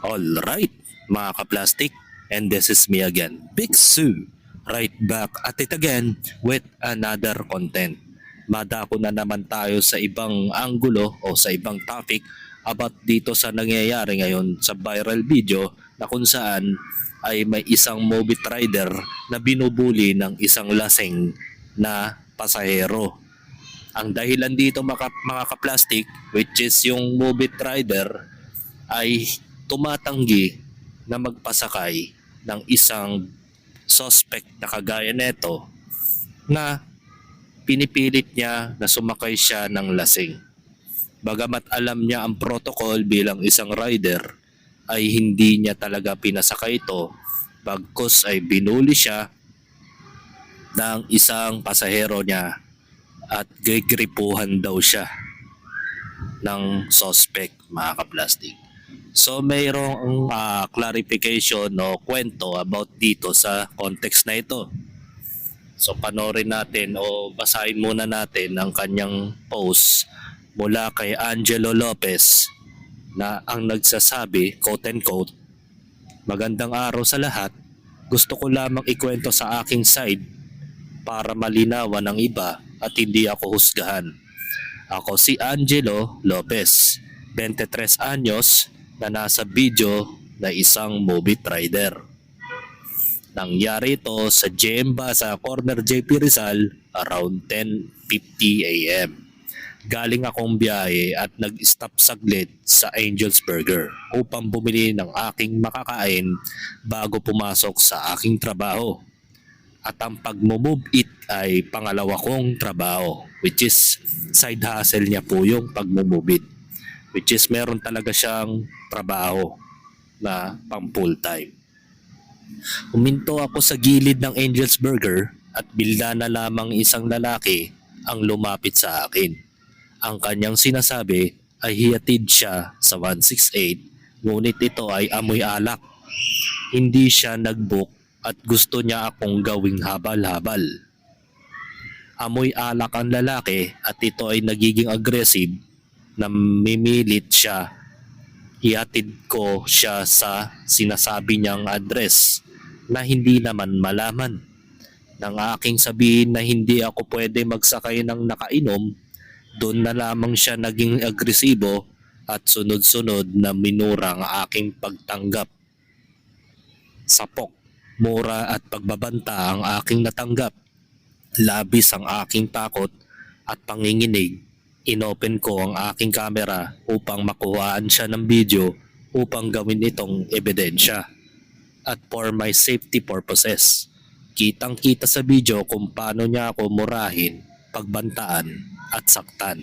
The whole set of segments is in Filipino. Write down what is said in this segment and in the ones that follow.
Alright, mga ka-plastic, and this is me again, Big Sue, right back at it again with another content. Madako na naman tayo sa ibang anggulo o sa ibang topic about dito sa nangyayari ngayon sa viral video na kung saan ay may isang movie rider na binubuli ng isang lasing na pasahero. Ang dahilan dito mga ka-plastic, which is yung movie rider ay tumatanggi na magpasakay ng isang suspect na kagaya neto na pinipilit niya na sumakay siya ng lasing. Bagamat alam niya ang protocol bilang isang rider, ay hindi niya talaga pinasakay ito bagkus ay binuli siya ng isang pasahero niya at gagripuhan daw siya ng suspect, mga ka-plastic. So mayroong clarification o kwento about dito sa context na ito. So panoorin natin o basahin muna natin ang kanyang post mula kay Angelo Lopez na ang nagsasabi, quote and quote, "Magandang araw sa lahat. Gusto ko lamang ikwento sa aking side para malinawan ng iba at hindi ako husgahan. Ako si Angelo Lopez, 23 anyos, na nasa video na isang movie rider. Nangyari ito sa Jemba sa corner JP Rizal around 10:50 AM. Galing akong biyahe at nag-stop saglit sa Angel's Burger upang bumili ng aking makakain bago pumasok sa aking trabaho. At ang pag-move it ay pangalawa kong trabaho, which is side hustle niya po yung pag-move it. Which is meron talaga siyang trabaho na pang full time. Huminto ako sa gilid ng Angel's Burger at bilda na lamang isang lalaki ang lumapit sa akin. Ang kanyang sinasabi ay hihatid siya sa 168, ngunit ito ay amoy alak. Hindi siya nag-book at gusto niya akong gawing habal-habal. Amoy alak ang lalaki at ito ay nagiging aggressive na mimilit siya. Ihatid ko siya sa sinasabi niyang address na hindi naman malaman. Nang aking sabihin na hindi ako pwede magsakay ng nakainom, doon na lamang siya naging agresibo at sunod-sunod na minura ang aking pagtanggap. Sapok, mura at pagbabanta ang aking natanggap. Labis ang aking takot at panginginig. Inopen ko ang aking camera upang makuhaan siya ng video upang gawin itong ebidensya. At for my safety purposes, kitang-kita sa video kung paano niya ako murahin, pagbantaan at saktan.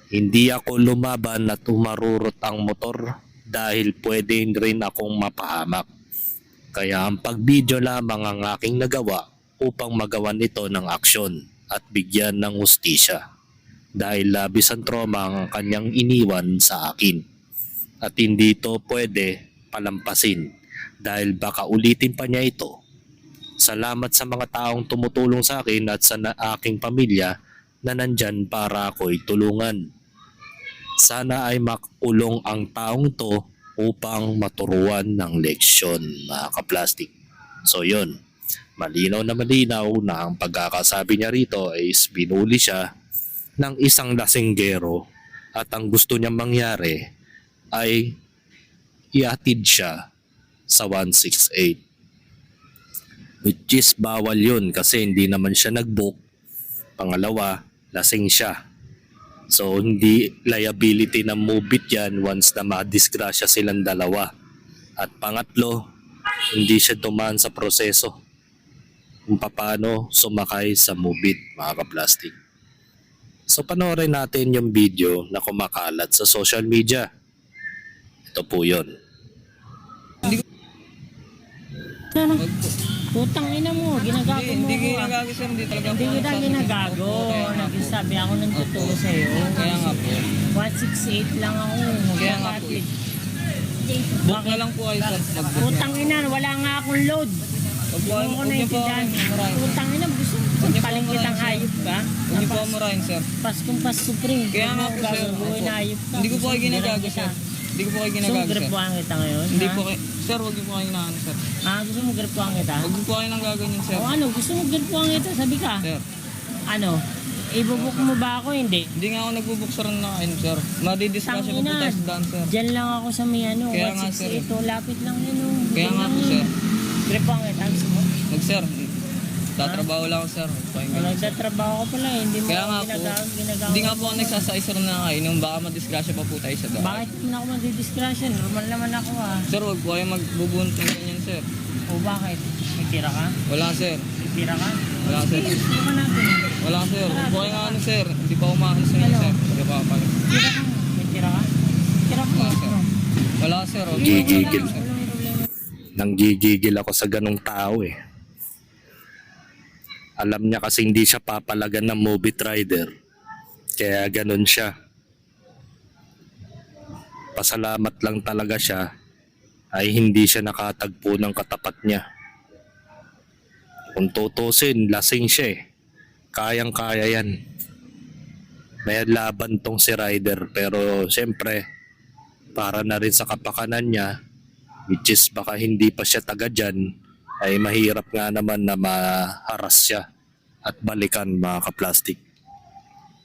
Hindi ako lumaban at umarurot ang motor dahil pwede rin akong mapahamak. Kaya ang pag-video lamang ang aking nagawa upang magawan ito ng aksyon at bigyan ng hustisya. Dahil labis ang trauma ang kanyang iniwan sa akin. At hindi ito pwede palampasin dahil baka ulitin pa niya ito. Salamat sa mga taong tumutulong sa akin at sa aking pamilya na nandyan para ako'y tulungan. Sana ay makulong ang taong to upang maturuan ng leksyon, mga ka-plastic." So yun, malinaw na ang pagkakasabi niya rito ay binuli siya ng isang lasinggero at ang gusto niya mangyari ay iatid siya sa 168, which is bawal yun kasi hindi naman siya nag-book. Pangalawa, lasing siya, so hindi liability ng move-it yan once na madisgrasya silang dalawa. At pangatlo, hindi siya dumaan sa proseso kung paano sumakay sa move-it, mga ka-plastic. So panoorin natin yung video na kumakalat sa social media. Ito po yun. Putang ina mo, ginagago mo Hindi ako. ginagago sir, hindi talaga Hindi po kita nasabi. ginagago. Nagsasabi ako ng totoo sa'yo. Kaya nga po. 168 lang ako. Kaya nga po. Book na lang po kayo sir. Mag-book na. Putang ina, wala nga akong load. Huwag po Hindi mo ko huwag niyo po naintindihan. murahin. Putang ina, gusto Huwag niyo po paling murahin, kitang sir. hayop ka. Huwag niyo po murahin sir. Paskong Pasko pre. Kaya nga po sir. Gagawin na hayop ka. Hindi ko po kayo ginagago, Gusto sir. Hindi ko po kayo Gusto mo ginagago, sir. gripuhan kita ngayon? Hindi ha? po kayo, sir, wag niyo po kayo inaano, sir. Gusto mo gripuhan kita? Wag niyo po kayo nang gaganyan, sir. O ano, gusto mo gripuhan kita? Sabi ka. Sir, Ano? Ibubuk mo ba ako? Hindi. hindi nga ako nagbubuksan na kayo, sir. Madidiscuss ko po Tangina. tayo sa daan, sir. Diyan lang ako sa may ano, Kaya nga, sir. 168. O, lapit lang yun. Oh. Kaya Diyan nga lang po, yun. sir. Gripuhan kita. Gusto mo? Wag, sir. Tatrabaho lang ako, sir. Nagtatrabaho ko pala eh. Hindi mo Kaya ako nga po. ginagawa. Hindi nga po ako nagsasay, sir, na kayo nung baka madisgrasya pa po tayo sa daan. Bakit naman ako magdidiscretion? Normal naman ako ah. Sir, wag po kayo magbubunting ganyan, sir. O bakit? May tira ka? Wala, sir. May tira ka? Wala, sir. Tira ka natin. Wala, sir. Wag po kayo nga ano, sir. Hindi pa umaano sa inyo, Ano? sir. Hindi pa pala. Tira ka. May tira ka? Tira ka. Wala, sir. Wala, sir. Wag po Gigigil. kayo ganyan, sir. Wala may problema. Nanggigigil ako sa ganong tao eh. Alam niya kasi hindi siya papalagan ng movie rider. Kaya ganun siya. Pasalamat lang talaga siya ay hindi siya nakatagpo ng katapat niya. Kung tutusin, lasing siya eh. Kayang-kaya yan. May laban tong si Ryder pero siyempre para na rin sa kapakanan niya, which is baka hindi pa siya taga dyan, ay mahirap nga naman na maharas siya at balikan mga kaplastik.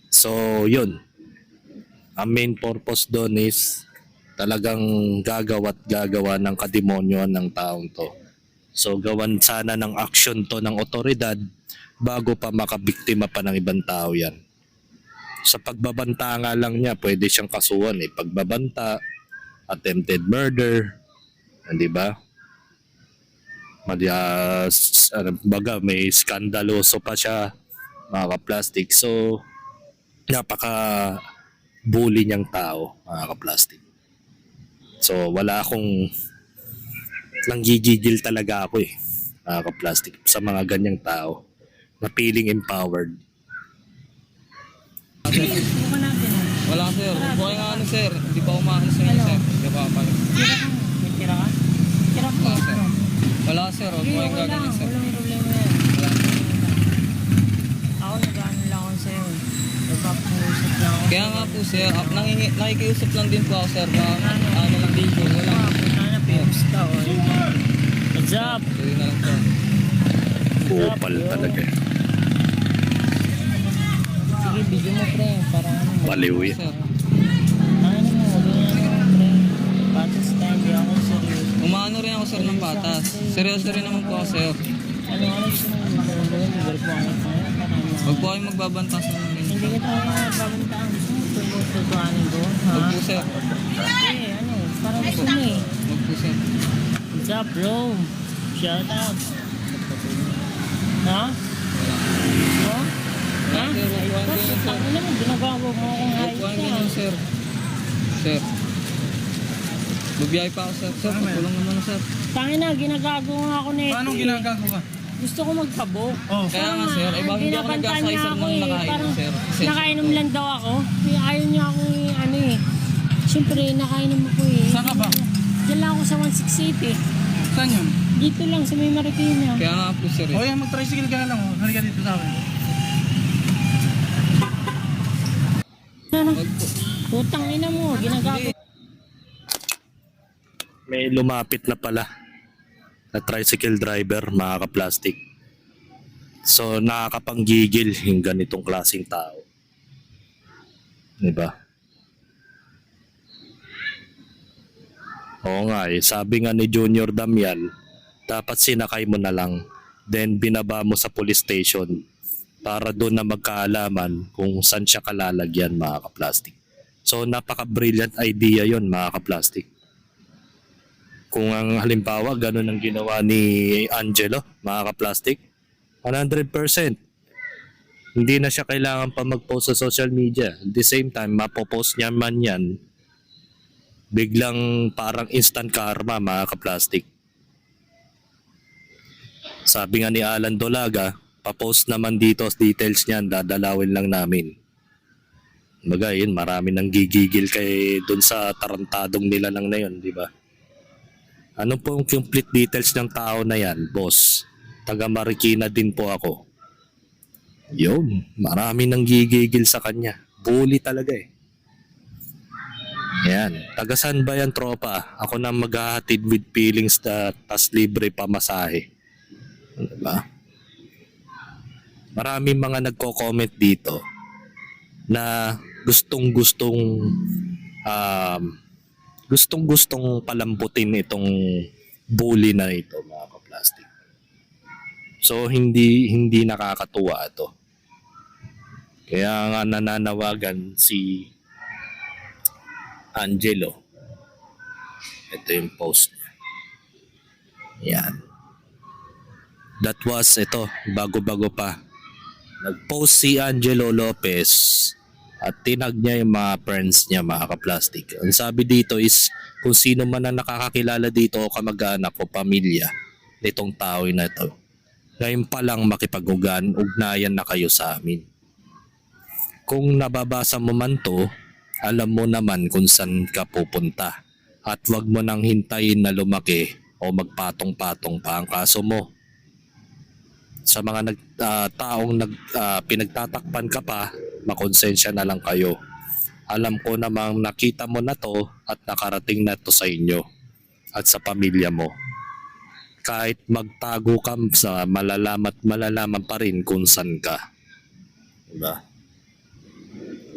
So yun, ang main purpose doon is talagang gagawa ng kademonyoan ng taong to. So gawan sana ng action to ng otoridad bago pa makabiktima pa ng ibang tao yan. Sa pagbabanta nga lang niya, pwede siyang kasuhan eh. Pagbabanta, attempted murder, di ba? Baga, may skandaloso pa siya, mga kaplastik. So, napaka-bully niyang tao, mga kaplastik. So, wala akong nanggigigil talaga ako eh, mga kaplastik, sa mga ganyang tao na feeling empowered. Tira ka natin. Wala, sir. Wag po kayo nga ano, sir. Hindi pa umaano sa inyo, sir. Hindi pa pala. Tira ka. May tira ka? Tira ka. Wala, sir. Wala, sir. Wag po Okay, kayong okay lang. gaganyan, sir. Wala may problema yan. Wala. Ako nag-ano lang ako sa'yo. Nagpapamusap lang ako. Kaya nga po, sir. Nakikiusap lang din po ako, sir. Na, ano lang din po. Wala. Punta na, famous ka. O, yun. What's up? Tuloy na lang po. Kupal talaga eh. Sige, video mo pre. Para ano mo. Baliw yan. Sir. Ano mo, huwag yan mo pre. Patas tayo, hindi ako seryoso. Umaano rin ako, sir, ng patas. Seryoso rin naman po ako, sir. Ano gusto mo? Lugar po ako tayo. Wag po kayong magbabanta sa mga ganyan. Hindi kita babantaan. Gusto mo tutuanin ko? Ha? Wag po, sir. Eh, ano? Parang gusto mo eh. Wag po, sir. What's up, bro? Shout out. Ha? No? Ha? Wala, sir. Wag po kayong ganyan, sir. Ano naman, ginagawa mo akong Wag hayop po kayong ka. ganyan, sir. Sir. Bubiyay pa ako, sir. Sir, pagkulong naman na, sir. Tangin na, ginagago nga ako na Paano ginagago ka? Gusto ko magpabok. Oh. Kaya nga, sir. Eh, bakit hindi ako Binabantaan nagkasay, niya sir, ako nung eh. nakainom, Parang sir? nakainom lang daw ako. Kaya ayaw niya ako ano eh. Siyempre, nakainom ako eh. Saan ka ba? Diyan lang ako sa 168 eh. Saan yun? Dito lang sa may Marikina. Kaya nga po, sir. O yan, mag-tricycle ka na lang. Oh. Halika dito sa akin. Ano? Wag po. Putang ina mo, ginagago. May lumapit na pala na tricycle driver, mga kaplastik. So nakakapanggigil yung ganitong klaseng tao. Diba? Oo nga eh, sabi nga ni Junior Damian, dapat sinakay mo na lang, then binaba mo sa police station para doon na magkaalaman kung saan siya kalalagyan, mga kaplastik. So napaka-brilliant idea yon, mga kaplastik. Kung ang halimbawa, ganun ang ginawa ni Angelo, mga kaplastik, 100%. Hindi na siya kailangan pa mag-post sa social media. At the same time, mapopost niya man yan, biglang parang instant karma, mga kaplastik. Sabi nga ni Alan Dolaga, papost naman dito details niyan, dadalawin lang namin. Baga yun, marami nang gigigil kay dun sa tarantadong nila lang na yun, di ba? Ano po ang complete details ng tao na yan, boss? Taga Marikina din po ako. Yun, marami nang gigigil sa kanya. Bully talaga eh. Yan. Tagasan ba yan, tropa? Ako na maghahatid with feelings na tas libre pa masahe. Diba? Maraming mga nagko-comment dito na gustong-gustong palambutin itong bully na ito, mga kaplastic. So hindi nakakatuwa ito. Kaya nga nananawagan si Angelo. Ito yung post niya. Yan. That was ito, bago-bago pa. Nag-post si Angelo Lopez at tinag niya yung mga friends niya, mga kaplastic. Ang sabi dito is kung sino man ang nakakakilala dito o kamag-anak o pamilya nitong tao na ito, ngayon pa lang makipag-ugnayan na kayo sa amin. Kung nababasa mo man to, alam mo naman kung saan ka pupunta at wag mo nang hintayin na lumaki o magpatong-patong pa ang kaso mo. Sa mga taong pinagtatakpan ka pa, makonsensya na lang kayo. Alam ko namang nakita mo na to at nakarating na to sa inyo at sa pamilya mo. Kahit magtago ka sa malalaman pa rin kung saan ka. Diba?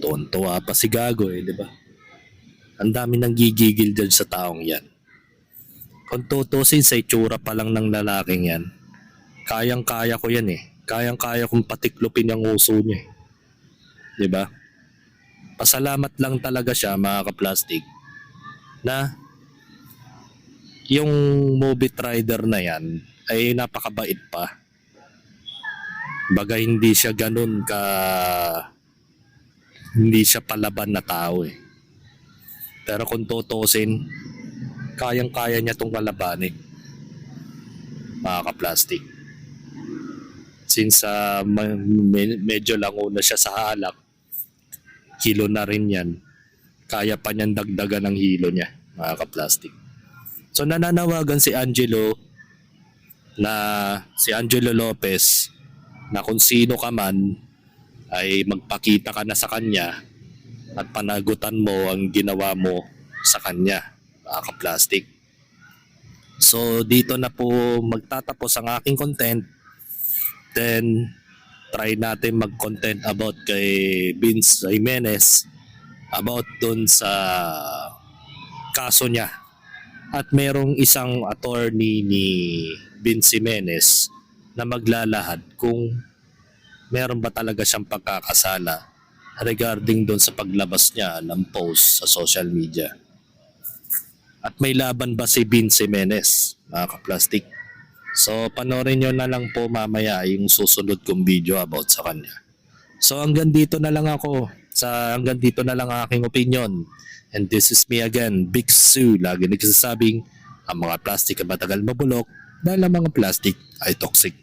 Tuwan-tuwa pa si Gago diba? Ang dami nang gigigil dyan sa taong yan. Kung tutusin sa itsura pa lang ng lalaking yan, kayang-kaya ko yan Kayang-kaya kong patiklopin yung uso niya Diba? Pasalamat lang talaga siya, mga kaplastic, na yung movie rider na yan ay napakabait pa. Baga hindi siya ganun hindi siya palaban na tao Pero kung tutusin, kayang-kaya niya itong kalabanin, mga kaplastic. Since medyo lango na siya sa alak, hilo na rin yan, kaya pa niyang dagdagan ng hilo niya, mga kaplastic. So nananawagan si Angelo Lopez na kung sino ka man ay magpakita ka na sa kanya at panagutan mo ang ginawa mo sa kanya, mga kaplastic. So dito na po magtatapos ang aking content. Then try natin mag-content about kay Vince Jimenez, about dun sa kaso niya. At merong isang attorney ni Vince Jimenez na maglalahad kung meron ba talaga siyang pagkakasala regarding dun sa paglabas niya ng post sa social media. At may laban ba si Vince Jimenez, mga kaplastic? So panoorin nyo na lang po mamaya yung susunod kong video about sa kanya. So hanggang dito na lang ang aking opinion. And this is me again, Big Sue. Lagi nagsasabing ang mga plastic ay matagal mabulok dahil ang mga plastic ay toxic.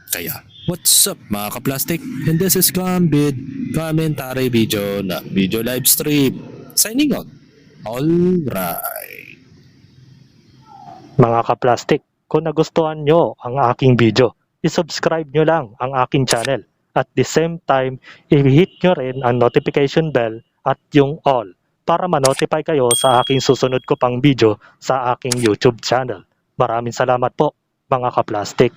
Kaya what's up, mga kaplastic? And this is Gambit Commentary Video na video live stream. Signing out. Alright. Mga kaplastic, kung nagustuhan nyo ang aking video, isubscribe nyo lang ang aking channel. At the same time, i-hit nyo rin ang notification bell at yung all para ma-notify kayo sa aking susunod ko pang video sa aking YouTube channel. Maraming salamat po, mga kaplastic.